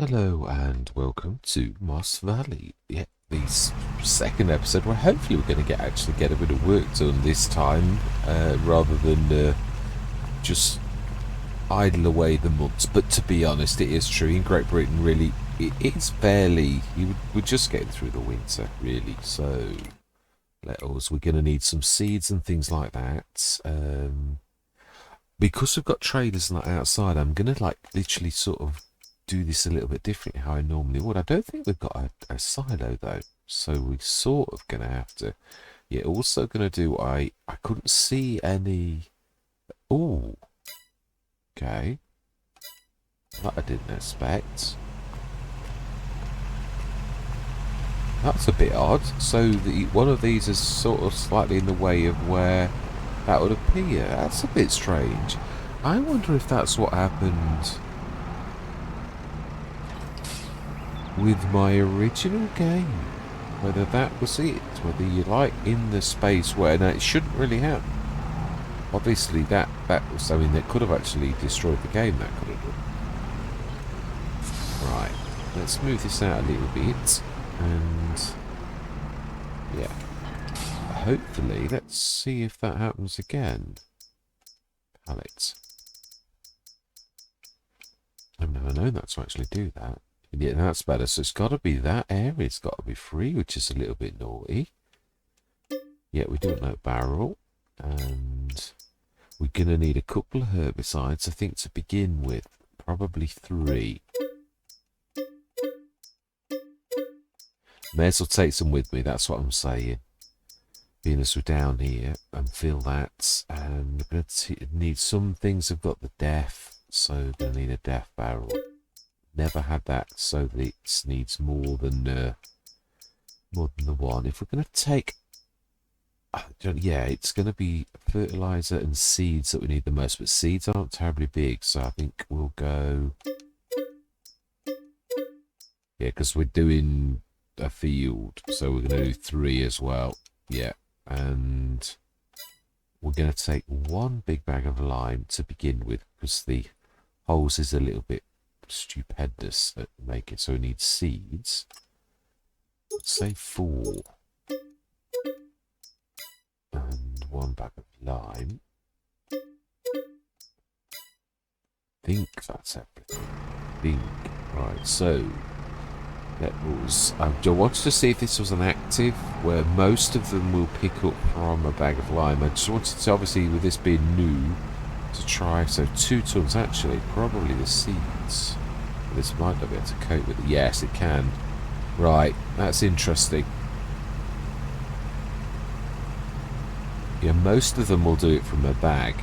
Hello and welcome to Moss Valley. Yeah, the second episode where hopefully we're going to actually get a bit of work done this time, rather than just idle away the months. But to be honest, it is true in Great Britain. Really, it's fairly. We're just getting through the winter, really. So we're going to need some seeds and things like that. Because we've got traders and that outside, I'm going to literally sort of do this a little bit differently how I normally would. I don't think we've got a silo though, so we're sort of gonna have to. Yeah, also gonna do. I couldn't see any. Oh, okay, that I didn't expect. That's a bit odd. So one of these is sort of slightly in the way of where that would appear. That's a bit strange. I wonder if that's what happened with my original game, whether that was it, whether you in the space where now it shouldn't really happen. Obviously that was, I mean, that could have actually destroyed the game. That could have done. Right, let's move this out a little bit, and yeah, hopefully let's see if that happens again. Pallets. I've never known that to actually do that. Yeah, that's better. So it's got to be that area. It's got to be free, which is a little bit naughty. Yeah, we do know barrel. And we're going to need a couple of herbicides, I think, to begin with. Probably 3. May as well take some with me. That's what I'm saying. Being as we're down here and feel that. And we're going to need some things. I've got the death. So we're going to need a death barrel. Never had that, so it needs more than the one. If we're going to take, yeah, it's going to be fertilizer and seeds that we need the most, but seeds aren't terribly big, so I think we'll go, yeah, because we're doing a field, so we're going to do 3 as well, yeah, and we're going to take 1 big bag of lime to begin with, because the holes is a little bit stupendous at making, so we need seeds. Let's say 4 and 1 bag of lime. Think that's everything. Right, so that was, I wanted to see if this was an active where most of them will pick up from a bag of lime. I just wanted to, obviously with this being new, to try, so 2 tons actually, probably the seeds. This might not be able to cope with it. Yes, it can. Right, that's interesting. Yeah, most of them will do it from a bag.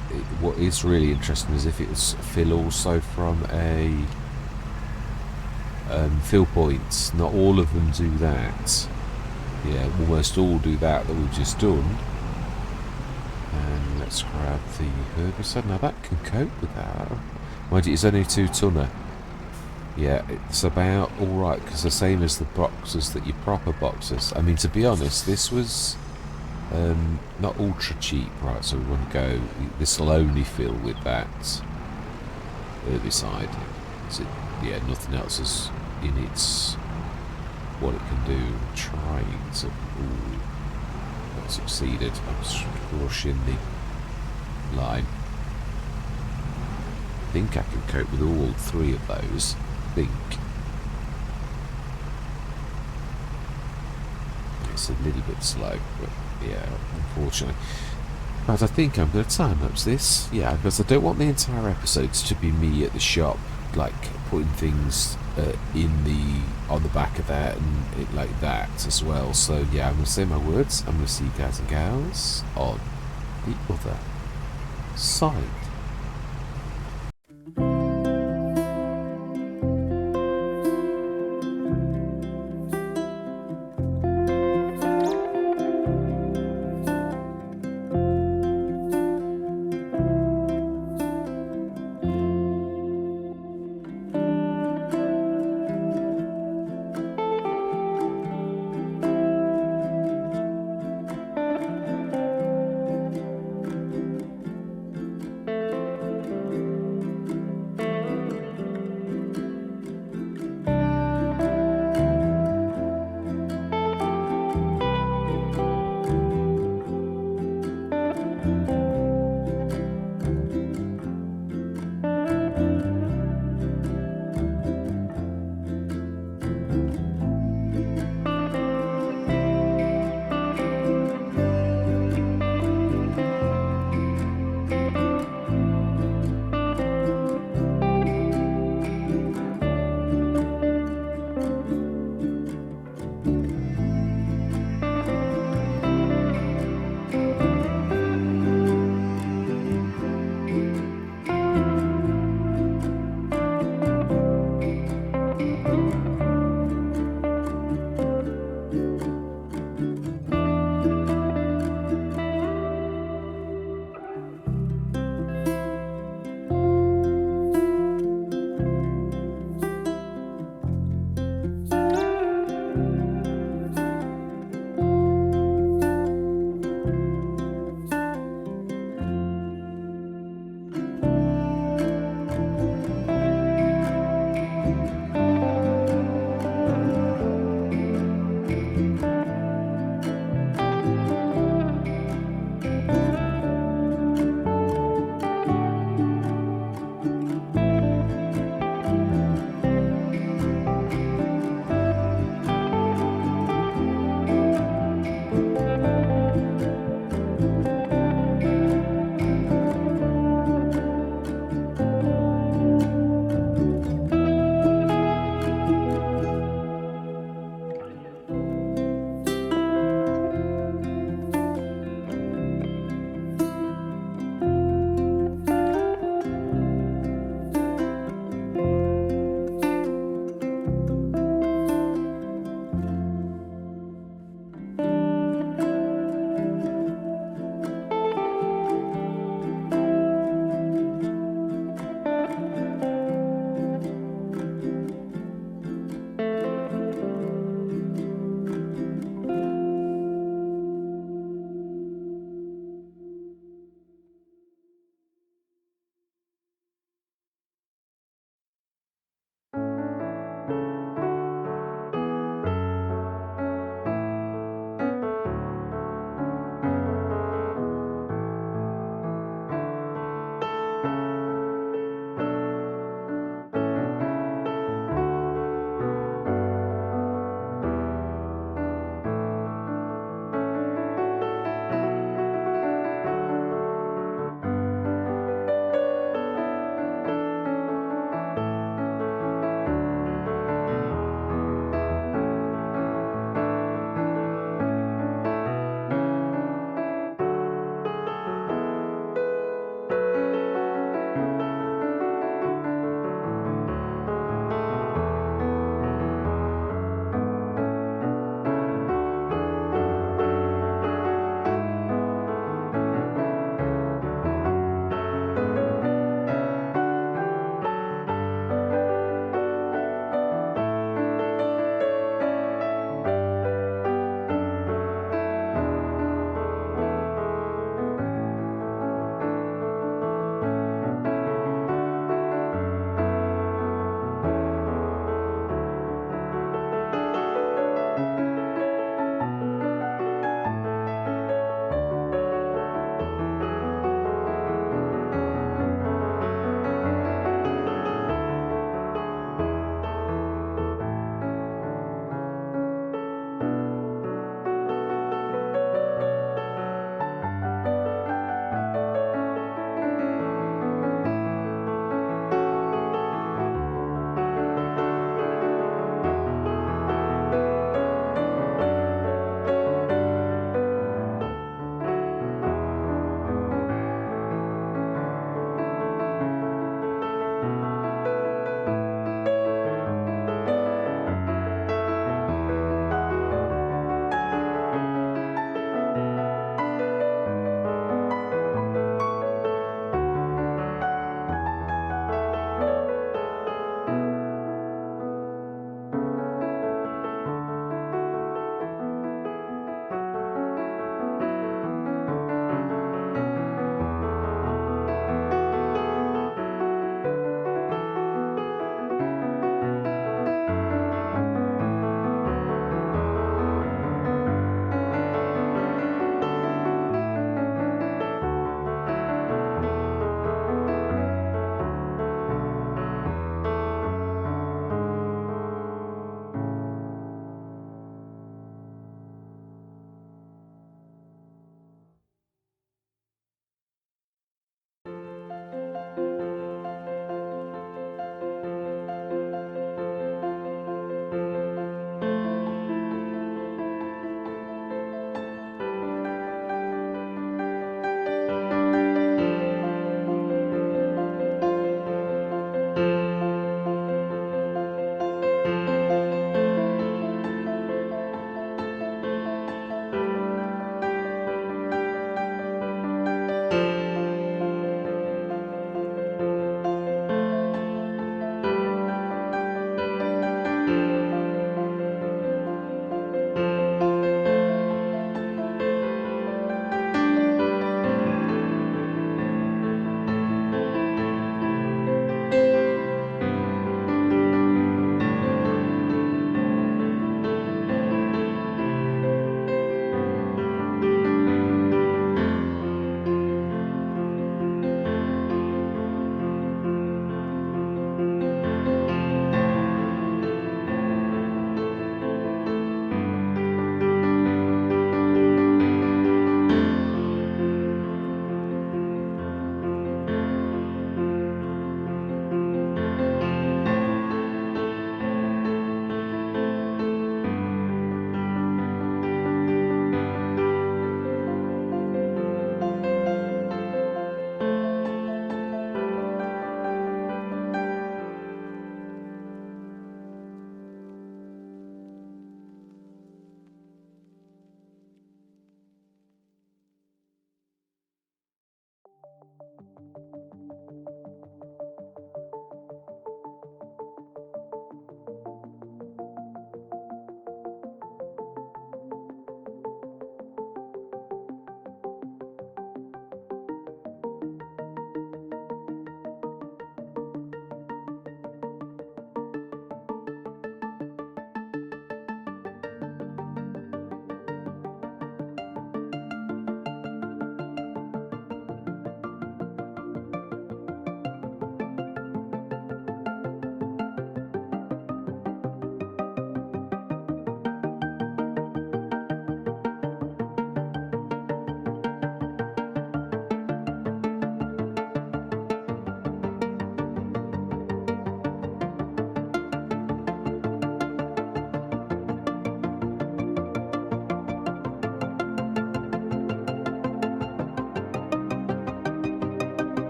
What is really interesting is if it's fill also from a fill points. Not all of them do that. Yeah, almost all do that we've just done. And let's grab the herbicide. Now that can cope with that. Mind you, it's only a 2-tonner. Yeah, it's about alright, because the same as the boxes that your proper boxes. I mean, to be honest, this was not ultra cheap, right? So we want to go, this will only fill with that herbicide. Yeah, nothing else is in its, what it can do. Trying to, ooh, not succeeded. I'm just crushing the line. I think I can cope with all 3 of those. Think it's a little bit slow, but yeah, unfortunately. But I think I'm going to time-lapse this, yeah, because I don't want the entire episodes to be me at the shop, like putting things on the back of that and it like that as well. So yeah, I'm going to say my words. I'm going to see you guys and gals on the other side.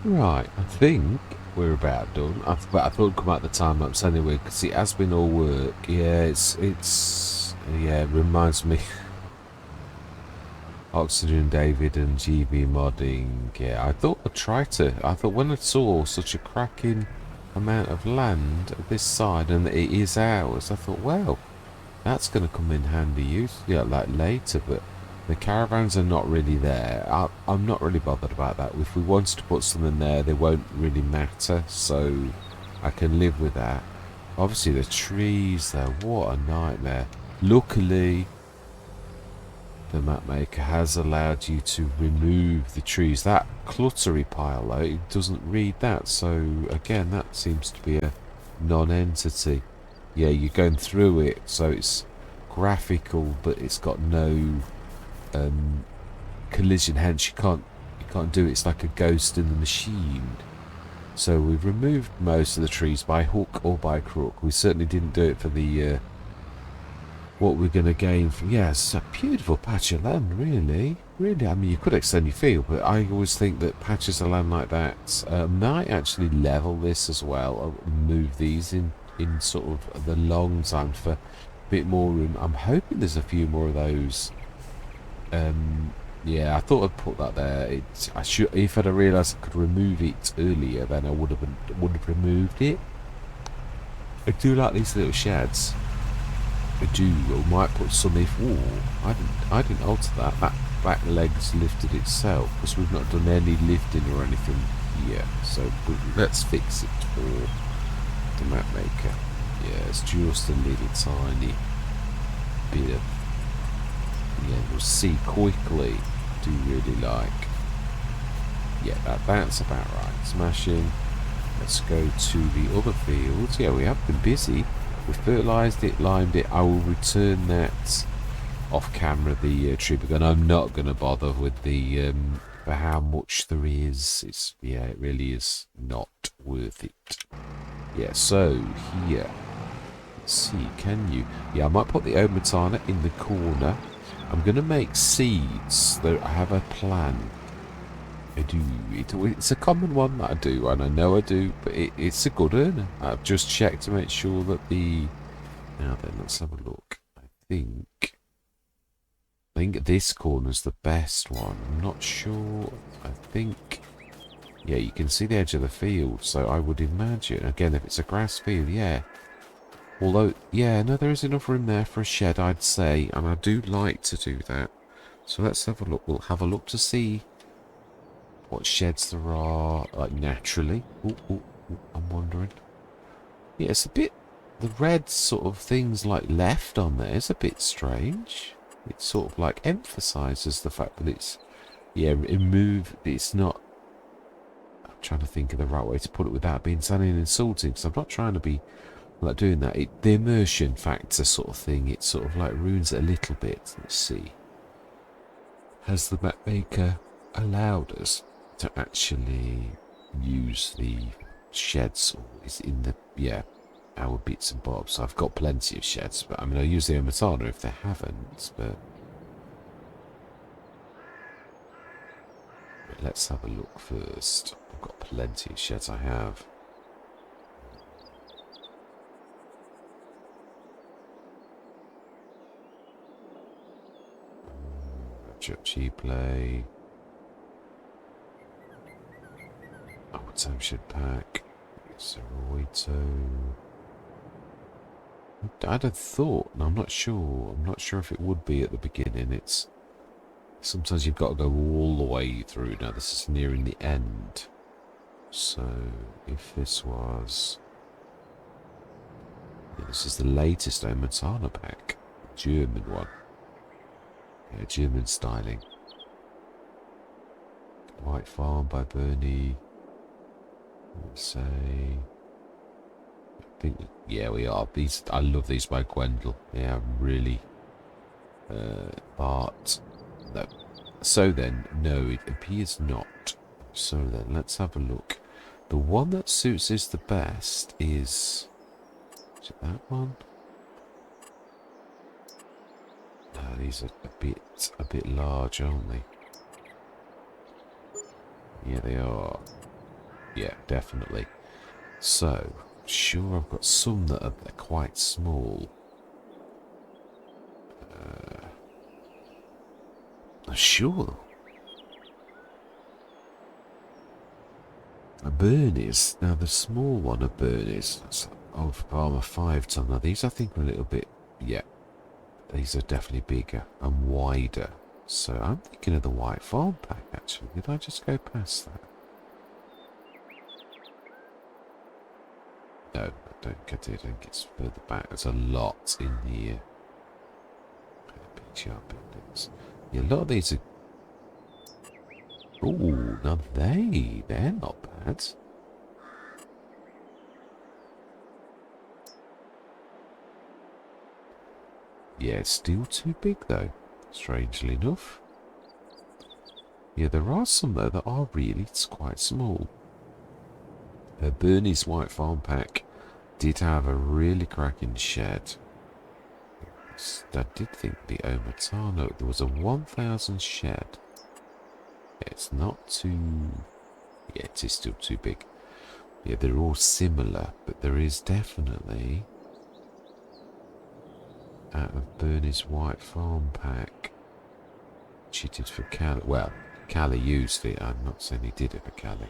Right, I think we're about done. But I thought it'd come out the time lapse anyway, because it has been all work. Yeah, yeah, it reminds me. Oxygen David and GB modding. Yeah, I thought I'd try to. I thought when I saw such a cracking amount of land at this side and it is ours, I thought, well, that's going to come in handy use, yeah, like later, but the caravans are not really there. I'm not really bothered about that. If we wanted to put something there, they won't really matter, so I can live with that. Obviously, the trees, though, what a nightmare. Luckily, the map maker has allowed you to remove the trees. That cluttery pile, though, it doesn't read that, so again, that seems to be a non-entity. Yeah, you're going through it, so it's graphical, but it's got no collision. Hence, you can't do it. It's like a ghost in the machine. So we've removed most of the trees by hook or by crook. We certainly didn't do it for the what we're going to gain from. Yeah, it's a beautiful patch of land, really. Really, I mean, you could extend your field, but I always think that patches of land like that might actually level this as well, or move these in sort of the long time for a bit more room. I'm hoping there's a few more of those. Yeah, I thought I'd put that there. I should, if I'd have realised I could remove it earlier, then I would have removed it. I do like these little sheds. I do. I might put some if. I didn't alter that. That back leg's lifted itself because we've not done any lifting or anything here. So let's fix it for the map maker. Yeah, it's just a little tiny bit of. Yeah, we'll see quickly. Do really like. Yeah, that's about right. Smashing. Let's go to the other fields. Yeah, we have been busy. We fertilised it, limed it. I will return that off camera, the tree gun. I'm not going to bother with the for how much there is. It really is not worth it. Yeah, so here. Let's see, can you? Yeah, I might put the Omatana in the corner. I'm going to make seeds, though I have a plan. I do. It's a common one that I do, and I know I do, but it's a good earner. I've just checked to make sure that the... Now then, let's have a look. I think this corner's the best one. I'm not sure. I think... Yeah, you can see the edge of the field, so I would imagine... Again, if it's a grass field, yeah. Although, yeah, no, there is enough room there for a shed, I'd say, and I do like to do that. So let's have a look. We'll have a look to see what sheds there are, like, naturally. Ooh, I'm wondering. Yeah, it's a bit... The red sort of things, like, left on there is a bit strange. It sort of, like, emphasises the fact that it's... Yeah, it's not... I'm trying to think of the right way to put it without being sounding insulting, because I'm not trying to be... like doing that. The immersion factor sort of thing, it sort of like ruins it a little bit. Let's see. Has the map maker allowed us to actually use the sheds? Or is in the, yeah, our bits and bobs? I've got plenty of sheds, but I mean, I'll use the Omatana if they haven't, but let's have a look first. I've got plenty of sheds I have. G-Play. Time shed pack. Zeroito. I'd have thought, and I'm not sure. I'm not sure if it would be at the beginning. It's sometimes you've got to go all the way through. Now this is nearing the end. So if this was, yeah, this is the latest Omatana pack, German one. Yeah, German styling. White Farm by Bernie. Let's say. I think, yeah, we are. These, I love these by Gwendol. Yeah, really. But no. So then, no, it appears not. So then, let's have a look. The one that suits us the best is it that one? No, these are a bit large, aren't they? Yeah, they are. Yeah, definitely. So, sure, I've got some that are quite small. Sure. A Burnies. Now, the small one of Burnies, that's Old Palmer 5 ton. Now, these I think are a little bit, yeah, these are definitely bigger and wider. So, I'm thinking of the White Farm Pack, actually. Did I just go past that? No, I don't get it. I think it's further back. There's a lot in here. PGR buildings. Yeah, a lot of these are... Ooh, now they're not bad. Yeah, it's still too big though, strangely enough. Yeah, there are some though that are really quite small. Bernie's White Farm Pack did have a really cracking shed. I did think the Omatano, there was a 1000 shed. It's not too... Yeah, it is still too big. Yeah, they're all similar, but there is definitely... Out of Bernie's White Farm Pack, which he did for Cali. Well, Cali used it. I'm not saying he did it for Cali.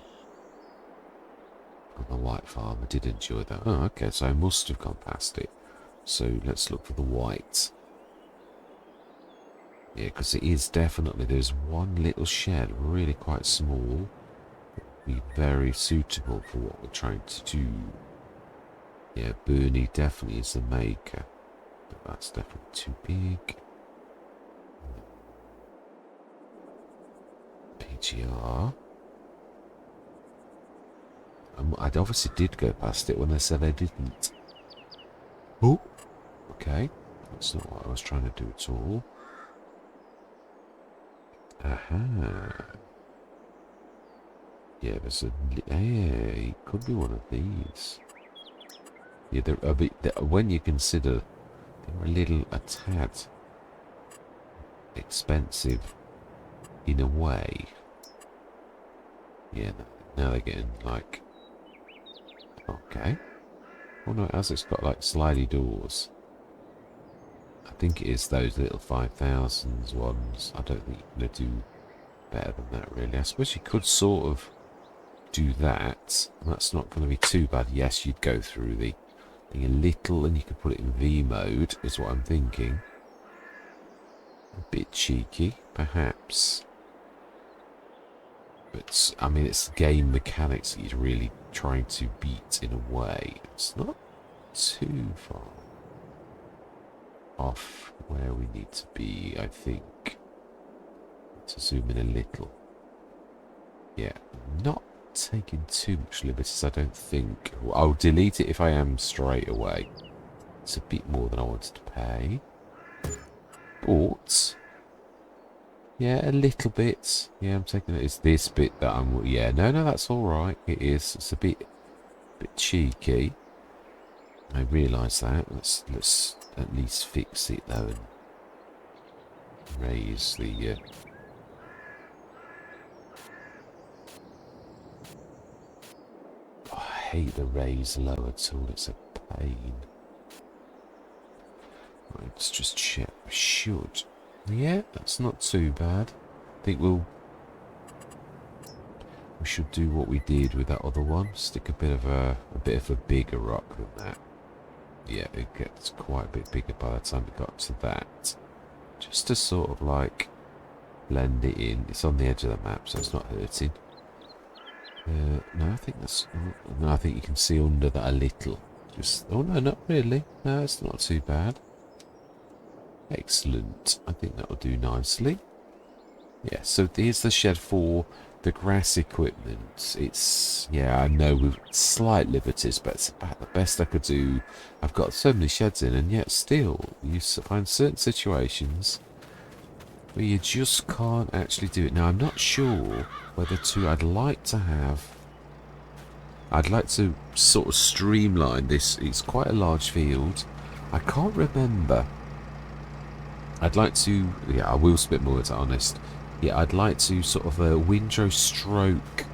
On the White Farm, I did enjoy that. Oh, okay, so I must have gone past it. So let's look for the white. Yeah, because it is definitely, there's one little shed, really quite small. Be very suitable for what we're trying to do. Yeah, Bernie definitely is the maker. But that's definitely too big. PGR. I obviously did go past it when they said I didn't. Oh, okay. That's not what I was trying to do at all. Aha. Yeah, there's a... Hey, it could be one of these. Yeah, they're a bit... When you consider they're a tad expensive in a way. Yeah, now they're getting like... Okay. Oh no, it has. It's got like slidey doors. I think it is those little 5000s ones. I don't think you're going to do better than that, really. I suppose you could sort of do that. That's not going to be too bad. Yes, you'd go through the thing a little, and you could put it in V mode, is what I'm thinking. A bit cheeky, perhaps. But, I mean, it's game mechanics that you're really trying to beat in a way. It's not too far off where we need to be, I think. To zoom in a little. Yeah, not taking too much liberties, I don't think. I'll delete it if I am straight away. It's a bit more than I wanted to pay. But... yeah, a little bit. Yeah, I'm taking it. It's this bit that I'm... Yeah, no, that's alright. It is. It's a bit cheeky. I realise that. Let's at least fix it, though, and raise the... Oh, I hate the raise lower tool. It's a pain. Right, let's just check. I should... Yeah, that's not too bad. I think we should do what we did with that other one. Stick a bit of a bigger rock than that. Yeah, it gets quite a bit bigger by the time we got to that. Just to sort of like blend it in. It's on the edge of the map, so it's not hurting. No, I think that's... No, I think you can see under that a little. Just... Oh no, not really. No, it's not too bad. Excellent. I think that'll do nicely. Yeah, so here's the shed for the grass equipment. It's, yeah, I know with slight liberties, but it's about the best I could do. I've got so many sheds in, and yet still, you find certain situations where you just can't actually do it. Now, I'm not sure whether to... I'd like to sort of streamline this. It's quite a large field. I can't remember... I'd like to, yeah, I will spit more, to be honest. Yeah, I'd like to sort of windrow stroke,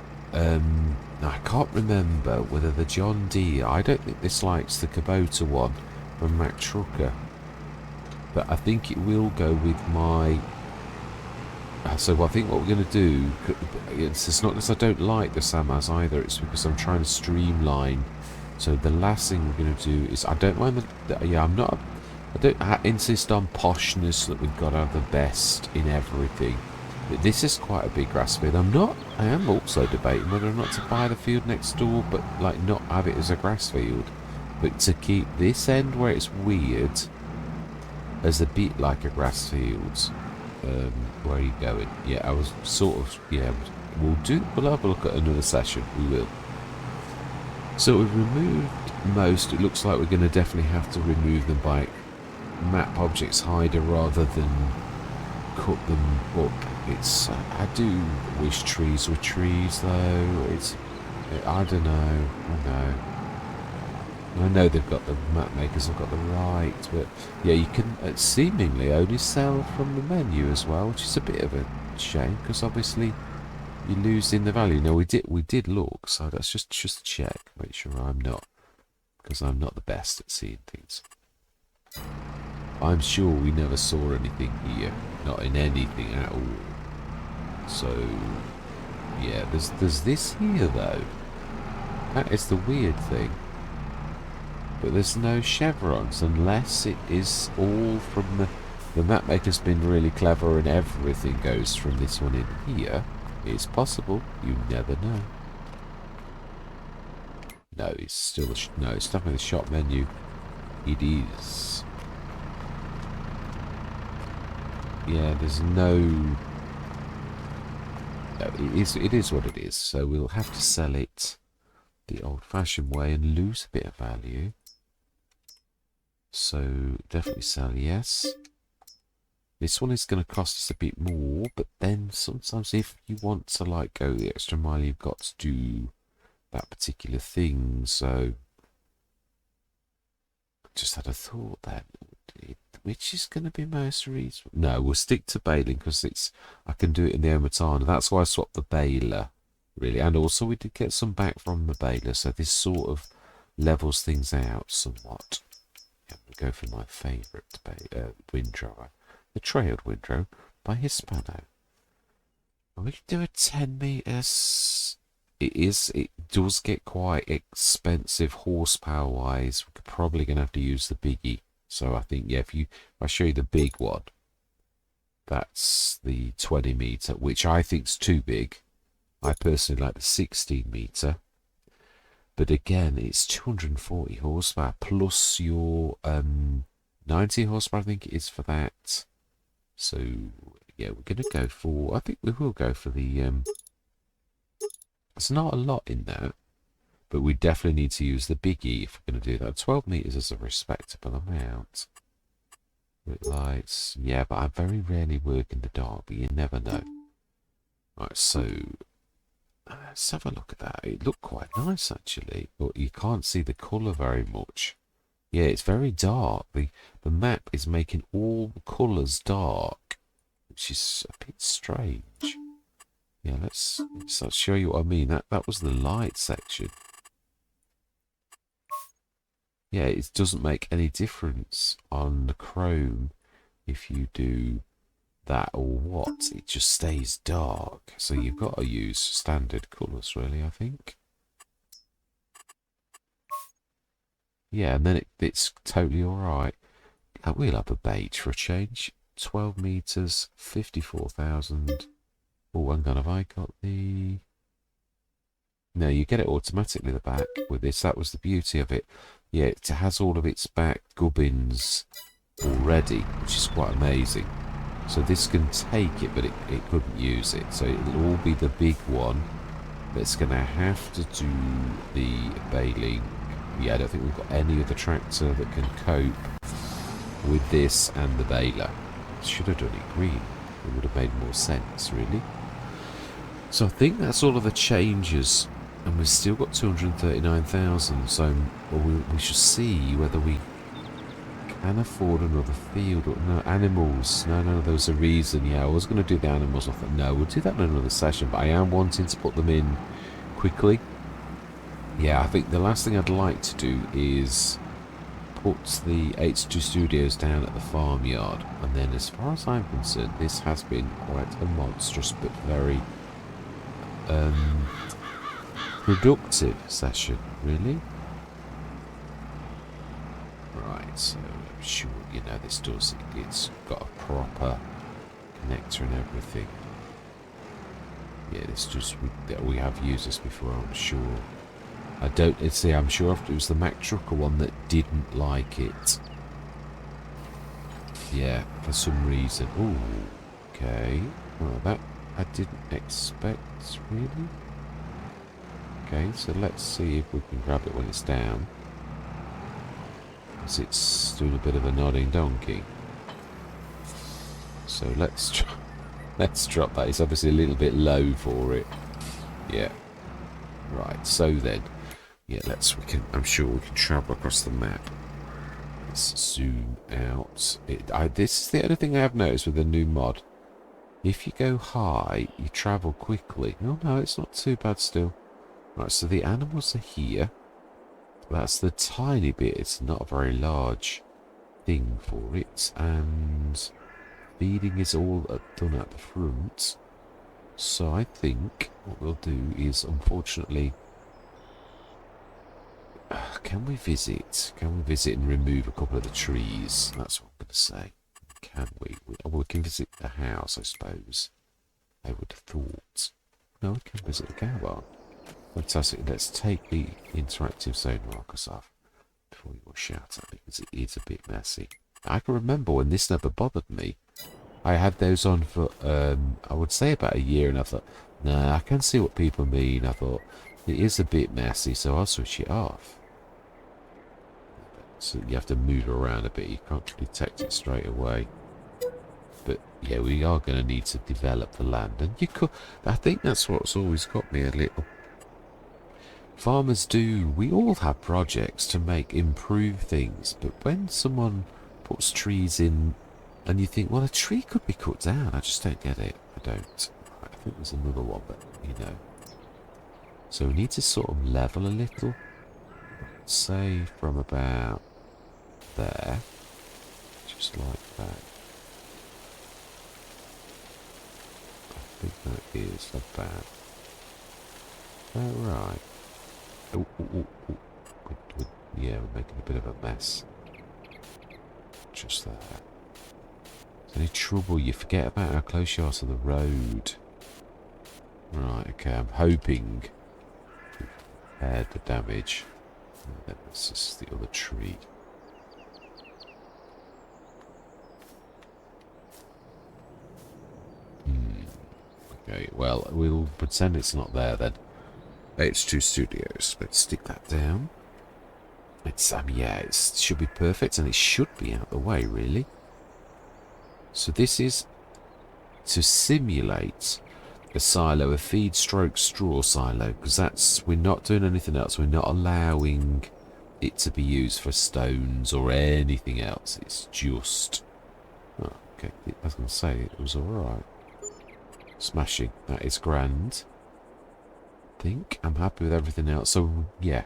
Now, I can't remember whether the John Deere, I don't think this likes the Kubota one from Mac Trucker, but I think it will go with my... So I think what we're going to do, it's not because I don't like the Samaz either, it's because I'm trying to streamline. So the last thing we're going to do is, I don't mind I don't insist on poshness that we've got to have the best in everything. But this is quite a big grass field. I am also debating whether or not to buy the field next door, but like not have it as a grass field. But to keep this end where it's weird as a bit like a grass field. Where are you going? Yeah, I was sort of, yeah, we'll have a look at another session, we will. So we've removed most. It looks like we're going to definitely have to remove them by map objects hider rather than cut them up. I do wish trees were trees though. I don't know. I know they've got the map makers have got the right, but yeah, you can seemingly only sell from the menu as well, which is a bit of a shame because obviously you're losing the value. Now we did look, so that's just check, make sure I'm not, because I'm not the best at seeing things. I'm sure we never saw anything here, not in anything at all. So yeah, there's this here though. That is the weird thing. But there's no chevrons unless it is all from the map maker's been really clever and everything goes from this one in here. It's possible. You never know. No, it's still no. It's definitely the shop menu. It is. Yeah, there's no. No, it is what it is. So we'll have to sell it the old-fashioned way and lose a bit of value. So definitely sell, yes. This one is going to cost us a bit more, but then sometimes if you want to like go the extra mile, you've got to do that particular thing. So just had a thought then, which is going to be most reasonable. No, we'll stick to baling because I can do it in the Omatana. That's why I swapped the baler, really. And also we did get some back from the baler, so this sort of levels things out somewhat. Yeah, we'll go for my favourite windrower, the Trailed Windrow by Hispano. And we can do a 10 metres. It does get quite expensive horsepower wise. We're probably going to have to use the biggie. So I think, yeah, if I show you the big one, that's the 20 metre, which I think is too big. I personally like the 16 metre. But again, it's 240 horsepower plus your 90 horsepower, I think it is for that. So, yeah, we're going to go for... I think we will go for the... There's not a lot in there, but we definitely need to use the biggie if we're going to do that. 12 metres is a respectable amount. With lights, yeah, but I very rarely work in the dark, but you never know. Right, so... let's have a look at that. It looked quite nice, actually. But you can't see the colour very much. Yeah, it's very dark. The map is making all the colours dark, which is a bit strange. Yeah, let's show you what I mean. That was the light section. Yeah, it doesn't make any difference on the chrome if you do that or what. It just stays dark. So you've got to use standard colours, really, I think. Yeah, and then it's totally alright. We'll have a beige for a change. 12 metres, 54,000. Oh, hang on, have I got the... No, you get it automatically, the back, with this. That was the beauty of it. Yeah, it has all of its back gubbins already, which is quite amazing. So this can take it, but it couldn't use it. So it'll all be the big one that's going to have to do the baling. Yeah, I don't think we've got any other tractor that can cope with this and the baler. Should have done it green. It would have made more sense, really. So I think that's all of the changes. And we've still got 239,000. So we should see whether we can afford another field. Or, no, animals. No, there was a reason. Yeah, I was going to do the animals. I thought, no, we'll do that in another session. But I am wanting to put them in quickly. Yeah, I think the last thing I'd like to do is put the H2 Studios down at the farmyard, and then as far as I'm concerned, this has been quite a monstrous but very productive session, really. Right, so I'm sure you know this does. It's got a proper connector and everything. Yeah, this just we have used this before, I'm sure. I don't. See, I'm sure it was the Mack Trucker one that didn't like it. Yeah, for some reason. Ooh, okay. Well, that I didn't expect, really. Okay, so let's see if we can grab it when it's down. Because it's doing a bit of a nodding donkey. So let's drop that. It's obviously a little bit low for it. Yeah. Right, so then. Yeah, I'm sure we can travel across the map. Let's zoom out. This is the only thing I have noticed with the new mod. If you go high, you travel quickly. Oh no, it's not too bad still. Right, so the animals are here. That's the tiny bit. It's not a very large thing for it. And feeding is all done at the front. So I think what we'll do is, unfortunately... Can we visit? Can we visit and remove a couple of the trees? That's what I'm going to say. Can we? We can visit the house, I suppose. I would have thought. No, we can visit the cow barn. Fantastic. Let's take the interactive zone markers off before you will shout at me, because it is a bit messy. I can remember when this never bothered me. I had those on for, I would say about a year, and I thought, nah, I can see what people mean. I thought, it is a bit messy, so I'll switch it off. So you have to move around a bit. You can't detect it straight away. But yeah, we are going to need to develop the land. And you could, I think that's what's always got me a little. Farmers do. We all have projects to improve things. But when someone puts trees in and you think, well, a tree could be cut down. I just don't get it. I don't. I think there's another one, but you know. So we need to sort of level a little. Say from about there. Just like that. I think that is about right. Oh, yeah, we're making a bit of a mess. Just there. Any trouble, you forget about how close you are to the road. Right, okay, I'm hoping we've repaired the damage. And then this is the other tree. Okay, well, we'll pretend it's not there then. H2 Studios, let's stick that down. It's, yeah, it should be perfect, and it should be out of the way, really. So this is to simulate a silo, a feed stroke straw silo, because we're not doing anything else. We're not allowing it to be used for stones or anything else. It's just... Oh, okay, I was going to say it was alright. Smashing. That is grand. I think I'm happy with everything else. So, yeah.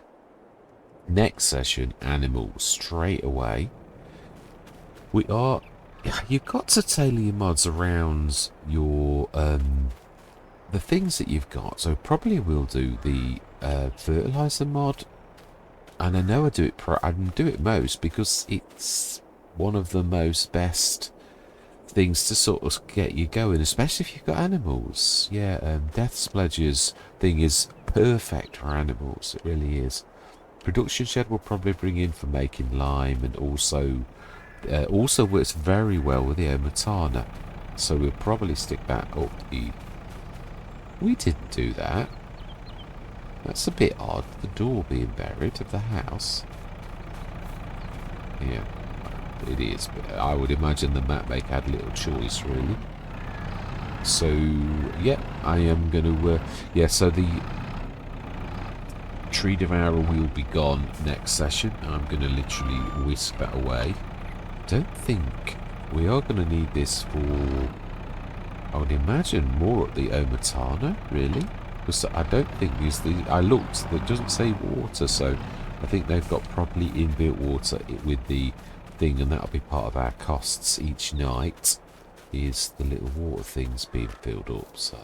Next session, animals, straight away. We are... You've got to tailor your mods around your... the things that you've got. So probably we'll do the fertilizer mod. And I know I do it most because it's one of the most best things to sort of get you going, especially if you've got animals. Yeah, Death's Pledges thing is perfect for animals. It really is. Production shed will probably bring in for making lime, and also works very well with the Omatana. So we'll probably stick that up. We didn't do that. That's a bit odd. The door being buried of the house. Yeah. It is, but I would imagine the map maker had little choice, really. So, yeah, I am going to... yeah, so the tree devourer will be gone next session. I'm going to literally whisk that away. Don't think we are going to need this for... I would imagine more at the Omatana, really. Because I don't think I looked, it doesn't say water, so I think they've got properly inbuilt water with the thing, and that'll be part of our costs each night, is the little water things being filled up. So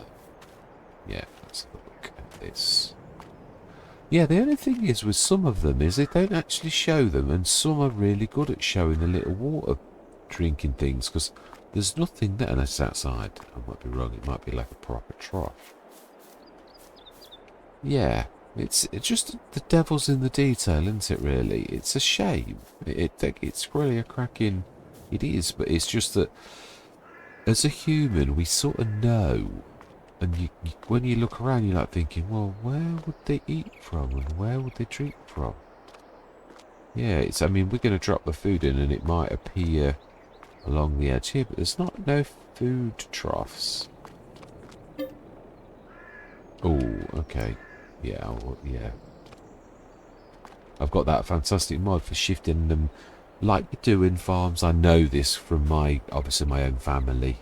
yeah, let's have a look at this. Yeah, the only thing is with some of them is they don't actually show them, and some are really good at showing the little water drinking things, because there's nothing there unless it's outside. I might be wrong, it might be like a proper trough. Yeah, it's just the devil's in the detail, isn't it, really? It's a shame. It's really a cracking... It is, but it's just that as a human, we sort of know, and when you look around, you're like thinking, well, where would they eat from, and where would they drink from? Yeah, I mean, we're going to drop the food in, and it might appear along the edge here, but there's no food troughs. Oh, okay. Yeah, yeah. I've got that fantastic mod for shifting them like you do in farms. I know this from obviously my own family.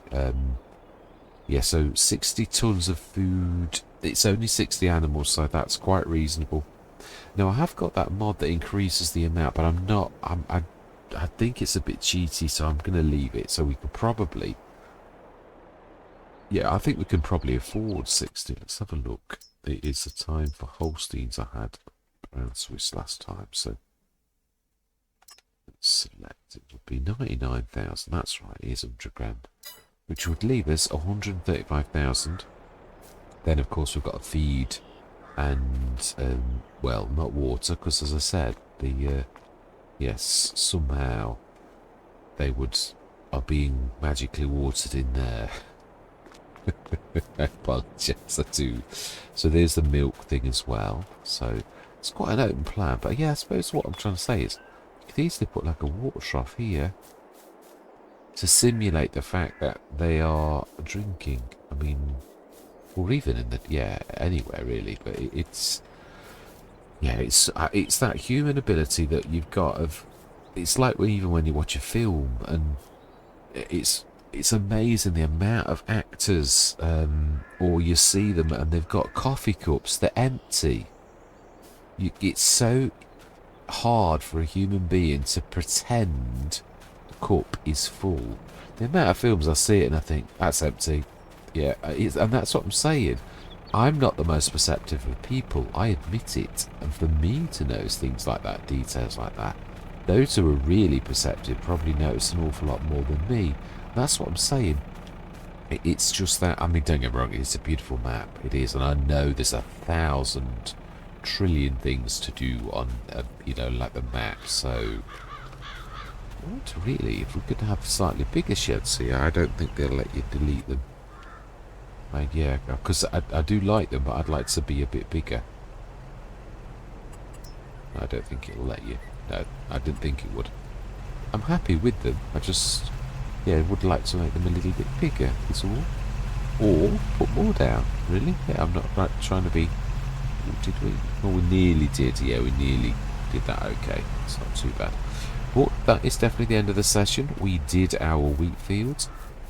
Yeah, so 60 tons of food. It's only 60 animals, so that's quite reasonable. Now, I have got that mod that increases the amount, but I think it's a bit cheaty, so I'm going to leave it. So we could probably... Yeah, I think we can probably afford 60. Let's have a look. It is the time for Holsteins I had around Swiss last time, so let's select. It would be 99,000. That's right, here's 100 grand, which would leave us 135,000. Then, of course, we've got to feed and, well, not water, because as I said, yes, somehow they are being magically watered in there. Yes, I do. So there's the milk thing as well. So it's quite an open plan. But yeah, I suppose what I'm trying to say is you could easily put like a water trough here to simulate the fact that they are drinking. I mean, or even in anywhere really. But it's that human ability that you've got of. It's like even when you watch a film, and it's amazing the amount of actors, or you see them and they've got coffee cups, they're empty. It's so hard for a human being to pretend the cup is full. The amount of films I see it and I think, that's empty. Yeah, and that's what I'm saying. I'm not the most perceptive of people, I admit it. And for me to notice things like that, details like that, those who are really perceptive probably notice an awful lot more than me. That's what I'm saying. It's just that, I mean, don't get me wrong, it's a beautiful map. It is, and I know there's 1,000 trillion things to do on, like the map. So, what really, if we could have slightly bigger sheds here, I don't think they'll let you delete them. Yeah, because I do like them, but I'd like to be a bit bigger. I don't think it'll let you. No, I didn't think it would. I'm happy with them. I just... yeah, would like to make them a little bit bigger, is all. Or put more down, really. Yeah, I'm not trying to be... What did we... Well, we nearly did. Yeah, we nearly did that okay. It's not too bad. But that is definitely the end of the session. We did our wheat field.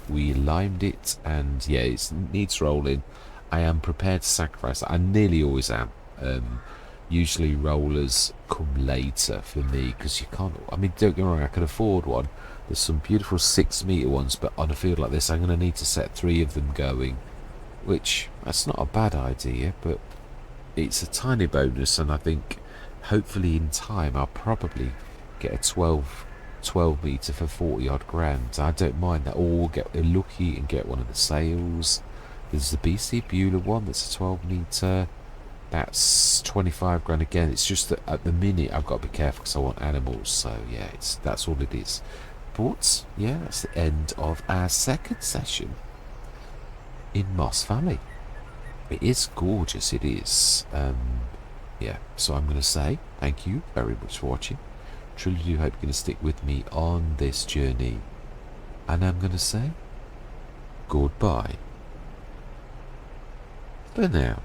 We limed it, and yeah, it needs rolling. I am prepared to sacrifice that. I nearly always am. Usually rollers come later for me, because you can't... I mean, don't get me wrong, I can afford one. There's some beautiful 6-metre ones, but on a field like this, I'm going to need to set 3 of them going, which, that's not a bad idea, but it's a tiny bonus, and I think, hopefully in time, I'll probably get a 12 metre for 40-odd grand. I don't mind that, or get lucky and get one of the sails. There's the BC Beulah one, that's a 12 metre. That's 25 grand again. It's just that at the minute I've got to be careful because I want animals. So yeah, that's all it is. But yeah, that's the end of our second session in Moss Valley. It is gorgeous. It is. Yeah. So I'm going to say thank you very much for watching. Truly do hope you're going to stick with me on this journey. And I'm going to say goodbye for now.